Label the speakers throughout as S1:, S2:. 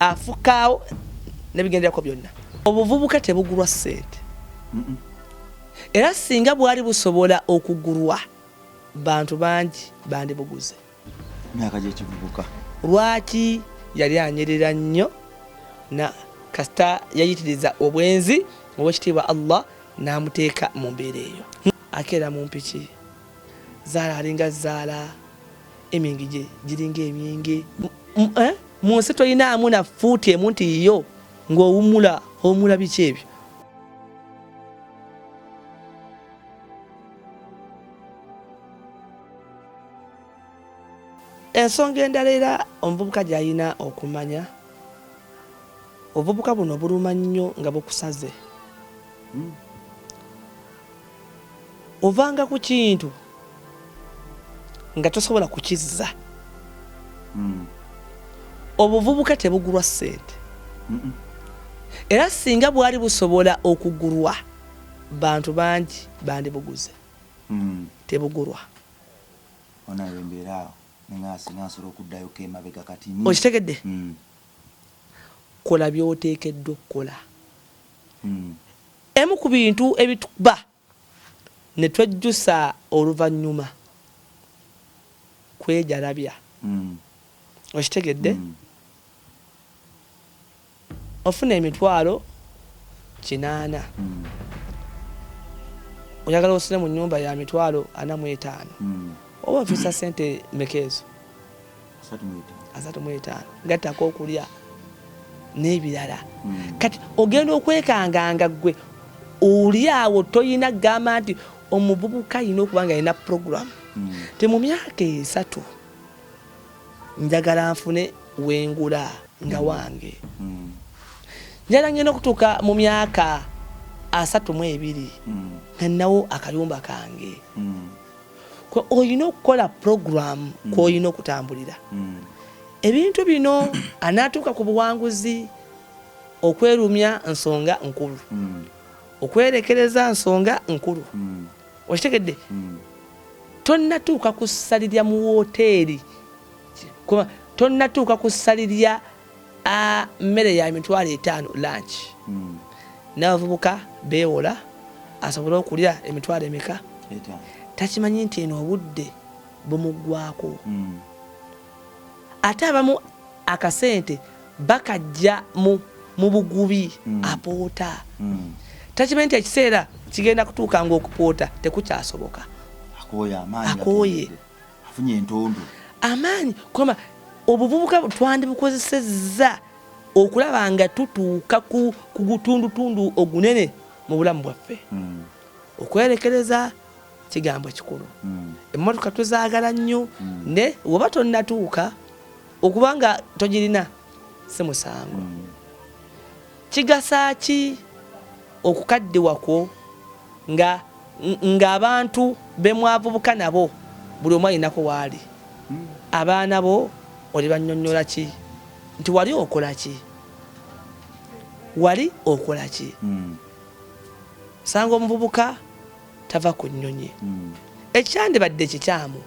S1: afukaawo nebigenderako byonna. Obuvubuka tebugulwa ssente. Era singa bwali busobola okugulwa bantu bangi bandibuguze.
S2: Myaka gy'ekivubuka.
S1: Lwaki yali anyerera nnyo na kasita yayitiriza obwenzi obw'ekitiibwa Allah n'amuteeka mu mbeera eyo. Akeera mu mpiki zaala alinga zaala emingi gye giringa emingi. Mu nsi toyinaamu na fuuti emu nti yo ng'owumula biki ebyo. Ensonga endala era omuvubuka gy'alina okumanya, obuvubuka buno buluma nnyo nga bukusaze. Ovanga ku kintu nga tosobola kukizza. Obuvubuka tebugulwa ssente. Era singa bwali busobola okugulwa bantu bangi bandibuguze. Tebugulwa.
S2: Onayo embeera awo nengasobola okuddayo k'emabega kati.
S1: Okitegedde? Kola by'oteekeddwa okukola. Emu ku bintu ebituba ne twejjusa oluvannyuma kwejalabya. Okitegedde? Ofuna emitwalo 800. Oyagala osule mu nnyumba ya mitwalo 45. Oba ofisa ssente mekeezo? 35. Gattako okulya n'ebirala. Kati ogenda okwekanganga gwe oli awo toyina gamba nti omuvubuka alina okuba nga alina program. Mu myaka 3 njagala nfune wengula nga wange. Njala ngenda okutuuka mu myaka 32 nga nawo akayumba kange. Oyina okukola program kw'olina okutambulira. Ebintu bino anaatuuka ku buwanguzi, okwerumya nsonga nkulu, okwerekereza nsonga nkulu. Okitegedde? Tonnatuuka kusalirya mu woteeri, tonnatuuka kusalirya mmere ya mitwalo 5 lunch. N'abavubuka beewola asobole okulya emitwalo emeka. Takimanyi nti eno obudde bumuggwako. Ate abamu akasente bakajja mu bugubi apoota. Takimanyi nti ekiseera kigenda kutuuka ng'okupoota tekukyasoboka. Akooye.
S2: Afunye entondo. Amaanyi.
S1: Koma obuvubuka twandibukozesezza okulaba nga tutuuka ku gutundutundu ogunene mu bulamu bwaffe. Okwerekereza kigambo kikulu. Emmotoka tuzaagala nnyo ne woba tonnatuuka okubanga togirina si musango. Kigasa ki okukaddiwako ng'abantu be mwavubuka nabo buli omu alinako waali? Abaana bo oli bannyonnyola ki? Nti wali okola ki? Wali okola ki? Sanga omuvubuka tava ku nnyonyi. Ekyandibadde kikyamu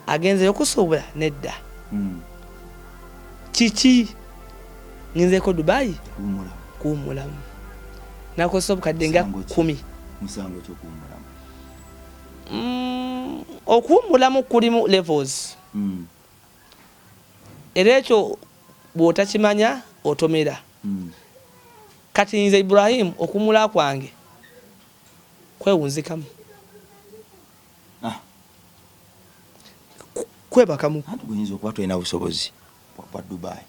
S1: agenzeyo kusuubula nedda. Kiki? Ngenzeeko Dubai kuwummulamu. Nakozesa obukadde nga 10.
S2: Musango ky'okuwummulamu.
S1: Okuwummulamu kulimu levels. Era ekyo bw'otakimanya otomera. Kati nze Ibrahim okuwummula kwange kwewunzikamu. Kwebakamu.
S2: Tuyinza okuba tulina obusobozi bwa Dubai.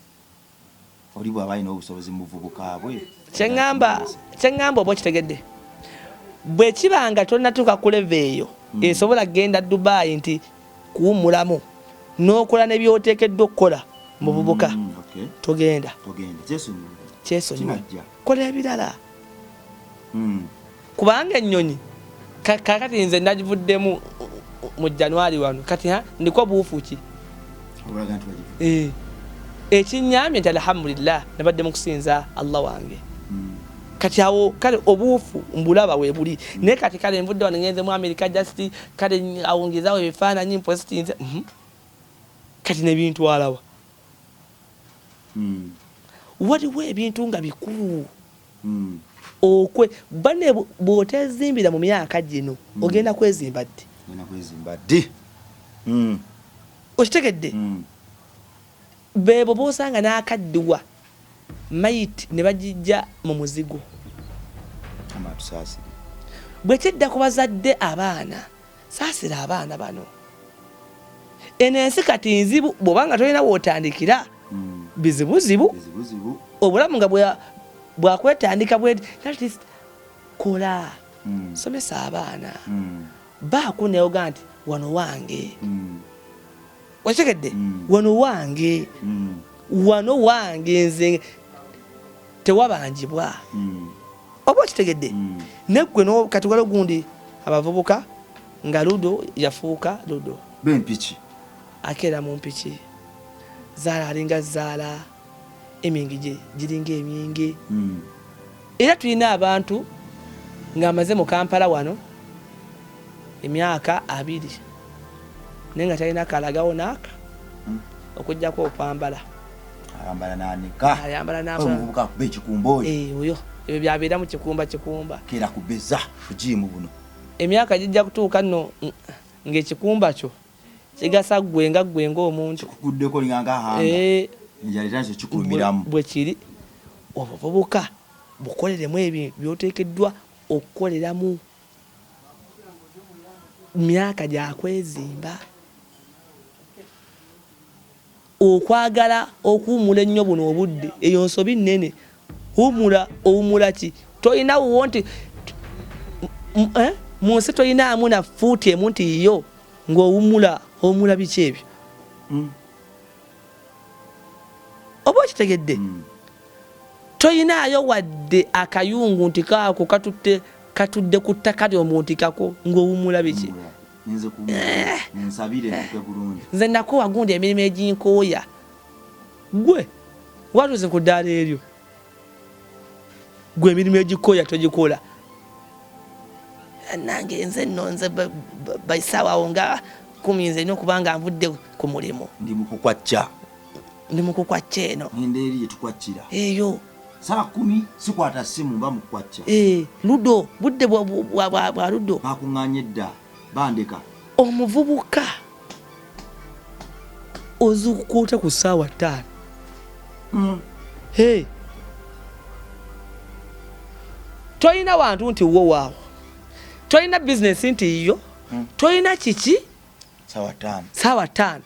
S2: Oli bw'aba alina obusobozi mu buvubuka bwe.
S1: Kyeŋŋamba oba okitegedde. Bwe kiba nga tonnatuuka ku leve eyo esobola kgenda Dubai nti kuwummulamu n'okola ne by'oteekeddwa okukola mu buvubuka, togenda. Kyesonyiwa. Kola ebirala. Kubanga ennyonyi kakati nze nagivuddemu mu January wano kati ndiko buufu ki? Ekinyamye nti alhamdulillah nabadde mu kusinza Allah wange. Kati awo kale obuufu mbulaba we buli. Naye kati kale nvudde wano ngenze mu America just kale awongezawo ebifaananyi mposti nze. Kati n'ebintu alawa. waliwo ebintu nga bikulu okwe bane bw'otezimbira mu myaka gino ogenda kwezimba ddi okitegedde bebo b'osanga n'akaddiwa mayiti ne bagijja mu muzigo bwe kyedda ku bazadde abaana saasira abaana bano eno ensi kati nzibu bw'obanga tolina w'otandikira bizibuzibu obulamu nga bwakwetandika bweti kola somesa abaana baako neoga nti wano wange wakitegedde wano wange wano wange nze tewabanjibwa oba okitegedde neggwe kati waliwo gundi abavubuka nga ludo yafuuka ludo
S2: bempiki
S1: akeera mu mpiki zaala alinga zaala emingi gye giringa emingi era tulina abantu ng'amaze mu Kampala wano emyaka 2 naye nga talina kalagawo n'aka okujjako okwambala ayambala
S2: n'omuvubuka akube ekikumba oyo
S1: oyo ebyo byabeera mu kikumba
S2: keera kubeza kujiimu buno
S1: emyaka gijja kutuuka nno ng'ekikumba kyo kigasa gwe ng'omuntu
S2: kuddeko linganga hanga njalitanze kikulumiramu
S1: bwe kiri obuvubuka bukoleremu ebyo byoteekeddwa okukoleramu myaka gyakwezimba okwagala okuwumula ennyo buno obudde eyo nsobi nnene owumula ki tolina wuwo nti mu nsi tolinaamu na fuuti emu nti yo ng'owumula biki ebyo oba okitegedde tolinaayo wadde akayungu nti kaako katudde ku ttaka ly'omuntu kako ng'owumula biki nze nakowa gundi emirimu eginkooya gwe watuze ku ddaala eryo gwe emirimu egikooya togikola nange nze nno nze baisaawawo nga 10 nze ino kubanga nvudde ku mulimu
S2: ndi mu kukwacca
S1: eno
S2: ngenda eri yetukwaccira
S1: eyo
S2: saa 10 sikwata simu mba mukwacca
S1: ludo budde bwa ludo
S2: bakuŋŋaanye edda bandeka
S1: omuvubuka ozukukuuta ku ssaawa 5 tolina wantu nti wo waawo tolina bizinesi nti yo tolina kiki ssaawa 5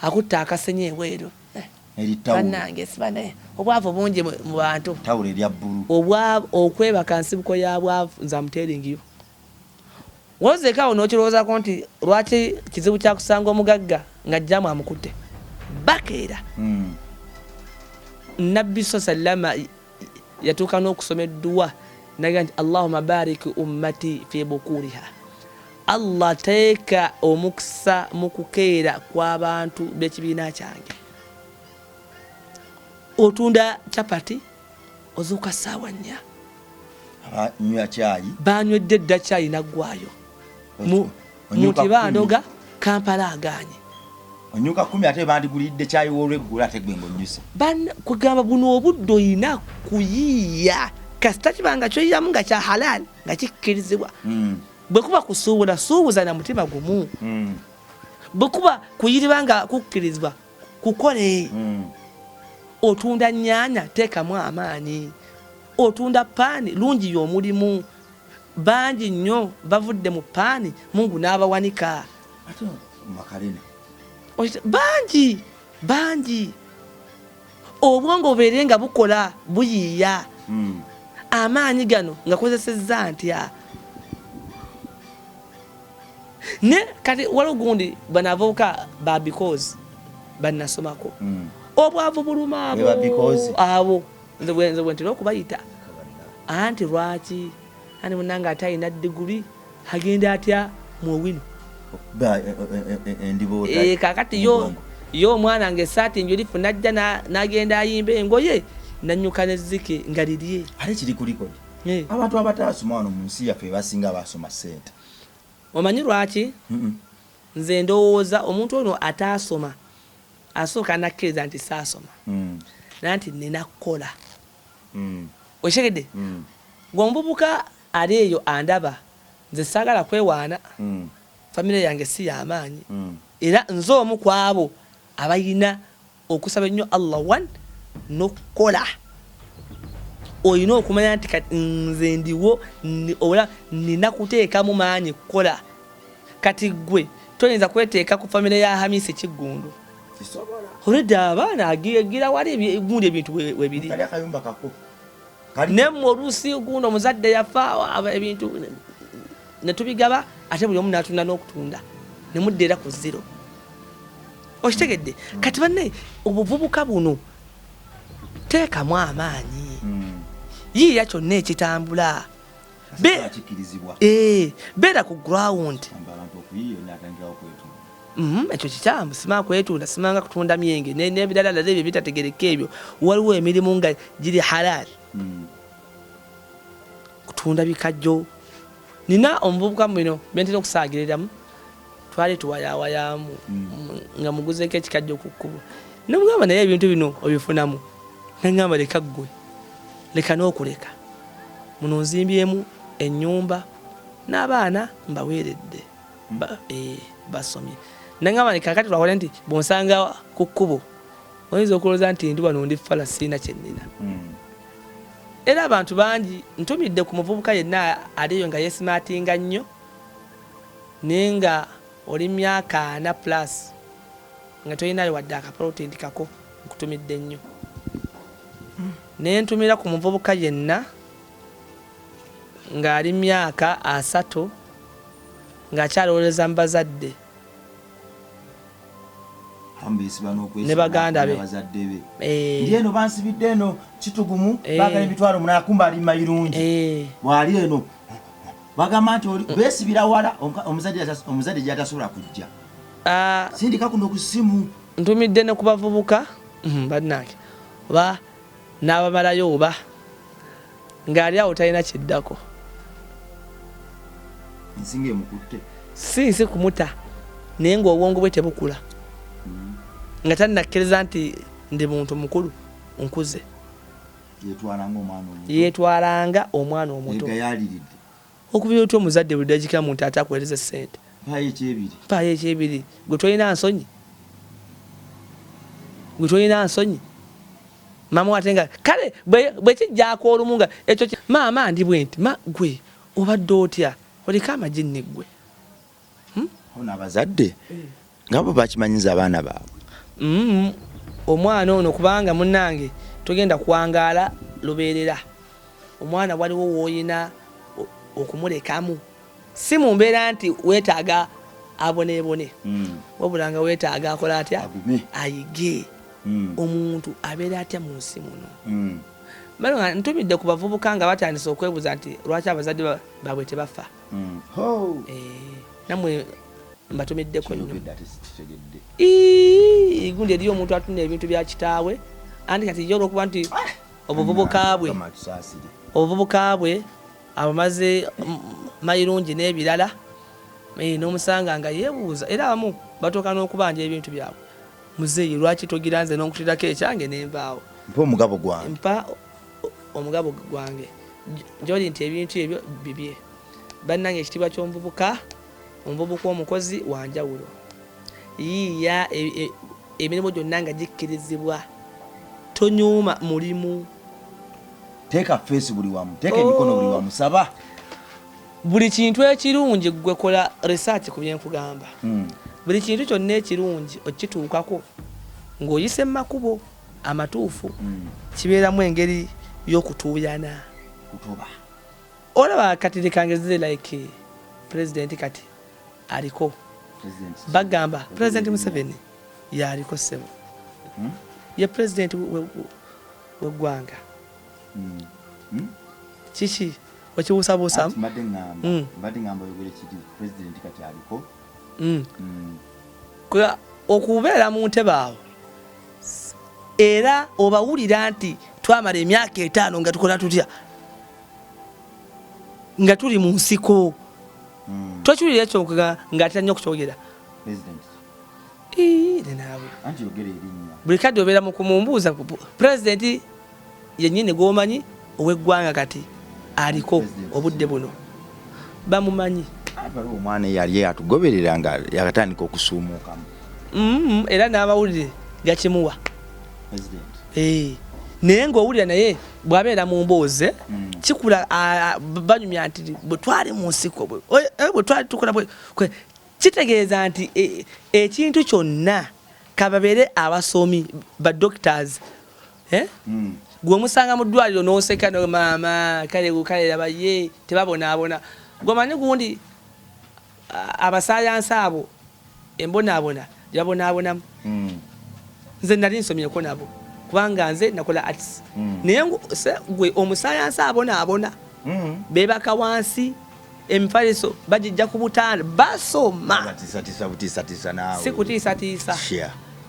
S1: akutta akasenye ebweru bannange sibane obwavu bungi mu bantu
S2: tawulo erya bbulu
S1: okwebaka nsibuko ya bwavu nza muteringiyo wozekawo n'okirowoozako nti lwaki kizibu kyakusanga omugagga nga jjamu amukutte bakeera nabbi sallama yatuuka n'okusoma edduwa naga nti allahumma barik ummati fi bukuriha allah teeka omukisa mu kukeera kw'abantu b'ekibiina kyange otunda chapati ozuuka ssaawa
S2: 4
S1: banywedde dda caayi naggwayo muti bandoga Kampala aganye
S2: onyuka 10 ate bandigulidde caayi w'olweggulo ate gwe ng'onnyusa
S1: kugamba buno obudde olina kuyiiya kasita kibanga kyoyiyamu nga kya halali nga kikkirizibwa bwe kuba kusuubula suubuza na mutima gumu bwe kuba kuyiribwa nga kukkirizibwa kukole otunda nnyanya teekamu amaanyi otunda paani lungi y'omulimu bangi nnyo bavudde mu paani Mungu n'abawanika bangi obwongo obeere nga bukola buyiiya amaanyi gano nga kozesezza ntya ne kati waliwo gundi banavubuka ba because bannasomako obwavu buluma abo nze bwentera okubayita anti lwaki ani munanga atalina diguli agenda atya muwino kakati yo omwana nga esaati enjulifu najja n'agenda ayimba engoye nanyuka nezzike nga lirye
S2: ate kiri kuliko abantu abataasoma wano mu nsi yaffe basinga basoma ssente
S1: omanyi lwaki nze ndowooza omuntu ono ataasoma asooka nakkiriza nti saasoma nanti nina kukola okitegedde ng'omuvubuka ali eyo andaba nze saagala kwewaana famire yange si y'amaanyi era nze omu ku abo abalina okusaba ennyo Allah one n'okukola olina okumanya nti nze ndiwo oba nina kuteekamu maanyi kukola kati gwe toyinza kweteeka ku famire ya Hamisi Kiggundu olwedda abaana agira wali gundi ebintu webiri nemmwe oluusi gundi omuzadde yafa ebintu netubigaba ate buli omu n'atunda n'okutunda nemudda era ku zero okitegedde kati banne obuvubuka buno teekamu amaanyi yiiya kyonna ekitambula beera ku ground ekyo kikyamu sima kwetunda simanga kutunda myenge n'ebirala lala ebyo bitategereka ebyo waliwo emirimu nga giri halal kutunda bikajjo nina omuvubuka bino bentera okusaagiriramu twali tuwayawayamu nga muguzeeko ekikajjo ku kkubo nemugamba naye ebintu bino obifunamu nengamba leka ggwe leka n'okuleka muno nzimbyemu ennyumba n'abaana mbaweeredde basomye nengamba ni kakati twakole nti bonsanga ku kkubo oyinza okulowooza nti ndi wano ndi fala sirina kyennina era abantu bangi ntumidde ku muvubuka yenna aliyo nga yesimatinga nnyo naye nga oli myaka 4 plus nga tolinayo wadde akaprotenti kako nkutumidde nnyo naye ntumira ku muvubuka yenna ng'ali myaka 3 ng'akyalowoleza mu bazadde ne baganda be
S2: eno bansibidde eno kitugumu bagala emitwalo munana kumba ali mayirungi bwali eno bagamba nti besibira wala omuzadde gyatasobola kujja sindika kuno ku ssimu
S1: ntumidde ne ku bavubuka bannange oba n'abamalayo oba ng'ali awo talina kiddako
S2: nsinga emukutte
S1: si kumuta naye ng'obwongo bwe tebukula nga tannakkiriza nti ndi muntu mukulu nkuze yeetwalanga omwana omuto okubira otya omuzadde buli dagika muntu ate akuweereza ssente mpaayo ekyebiri gwe tolina nsonyi mama wate nga kale bwe kijjaako olumu nga ekyo maama ndi bwe nti gwe obadde otya oliko amagini ggwe
S2: ono abazadde nga bo bakimanyiza abaana baabwe
S1: omwana ono kubanga munnange togenda kuwangaala lubeerera omwana waliwo wooyina okumulekamu si mu mbeera nti weetaaga aboneebone wabula nga weetaaga akola atya ayige omuntu abeera atya mu nsi muno balo nga ntumidde ku bavubuka nga batandise okwebuuza nti lwaki abazadde baabwe tebafa namwe mbatumiddeko nnyo gundi eriyo omuntu atunda ebintu bya kitaawe andi kati yo olwokuba nti obuvubuka bwe abamaze mayirungi n'ebirala n'omusanga nga yeebuuza era abamu batooka n'okubanja ebintu byabwe muzeeyi lwaki togira nze n'okutirako ekyange nenvaawo mpa omugabo gwange gyoli nti ebintu ebyo bibye bannange ekitiibwa ky'omuvubuka omuvubuka omukozi wanjawulo yiiya emirimu gyonna nga gikkirizibwa tonyuuma mulimu
S2: teeka feesi buli wamu teeka emikono buli wamu saba
S1: buli kintu ekirungi gwe kola research ku byenkugamba buli kintu kyonna ekirungi okituukako ng'oyise mu makubo amatuufu kibeeramu engeri y'okutuuyana olaba kati kangezize like president kati aliko bagamba president Museveni yaliko ssebo ye president weggwanga kiki okibuusabuusamu okubeera mu ntebe awo era obawulira nti twamala emyaka 5 nga tukola tutya nga tuli mu nsiko tokiwulira ekyo nga atera nnyo okukyogera naawe
S2: anti yogera erinnya
S1: buli kadde obeera mu kumumbuuza pulezidenti yennyini gw'omanyi ow'eggwanga kati aliko obudde buno bamumanyi
S2: omwana yali yatugoberera nga yakatandika okusuumuukamu
S1: era n'amawulire gakimuwa naye ng'owulira naye bw'abeera mu mboozi kikula banyumya nti bwe twali mu nsiko bwe twali tukola kitegeeza nti ekintu kyonna kababeere abasomi ba doctors gwe musanga mu ddwaliro n'oseka no maama kale laba ye tebabonaabona gwemanyi gundi abasayansi abo embonaabona gyebabonaabonamu nze nali nsomyeko nabo kubanga nze nakola arts naye gwe omusayansi abonaabona beebaka wansi emifaliso bagijja ku butanda basoma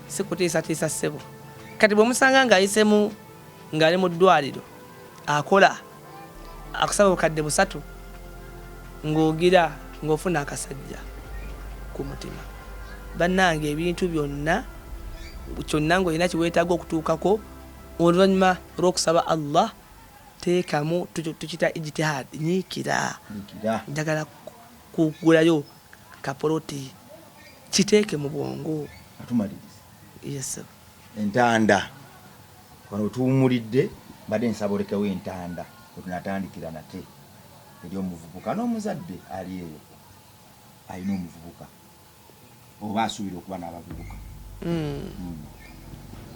S1: sikutiisatiisa ssebo kati bwe musanga ng'ayisemu ng'ali mu ddwaliro akola akusaba bukadde 3 ng'ogira ng'ofuna akasajja ku mutima bannange ebintu byonna ng'olina kiweetaaga okutuukako oluvannyuma olw'okusaba Allah teekamu tukita ijtihad nyiikira njagala kugulayo kapoloti kiteeke mu bwongo yes
S2: entanda wano tuwumulidde badde nsaba olekewo entanda wetunatandikira nate eri omuvubuka n'omuzadde ali eyo alina omuvubuka oba asuubira okuba n'abavubuka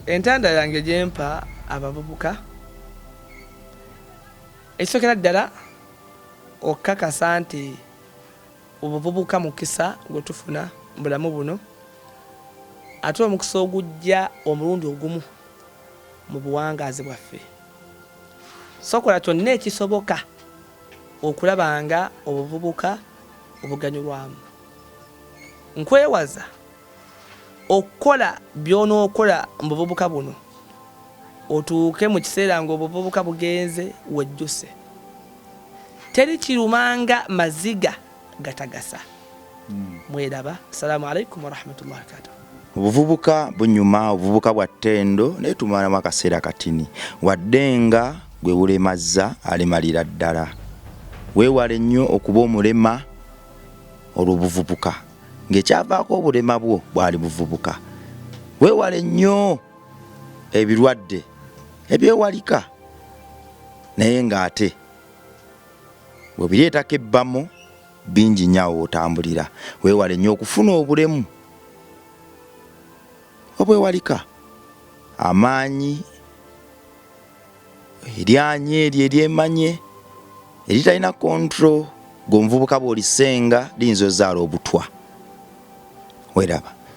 S1: entanda yange gyempa abavubuka ekisookera ddala okukakasa nti obuvubuka mukisa gwe tufuna mu bulamu buno ate omukisa ogujja omulundi ogumu mu buwangaazi bwaffe sokola kyonna ekisoboka okulaba nga obuvubuka obuganyulwamu nkwewaza okukola by'onookola mu buvubuka buno otuuke mu kiseera ng'obuvubuka bugenze wejjuse teri kirumanga maziga gatagasa mweraba assalamu alaikum warahmatullahi wabarakatuh
S2: obuvubuka bunyuma obuvubuka bwa ttendo naye tumalamu akaseera katini wadde nga gwe bulemazza alemalira ddala weewale nnyo okuba omulema olw'obuvubuka ng'ekyavaako obulema bwo bwali buvubuka weewale nnyo ebirwadde ebyewalika naye ng'ate bwe bireetako ebbamo bingi nnyo otambulira weewale nnyo okufuna obulemu obwewalika amaanyi eryanye eryo eryemanye eritalina kontro ng'omuvubuka bw'olisenga liyinza ozzaala obutwa weraba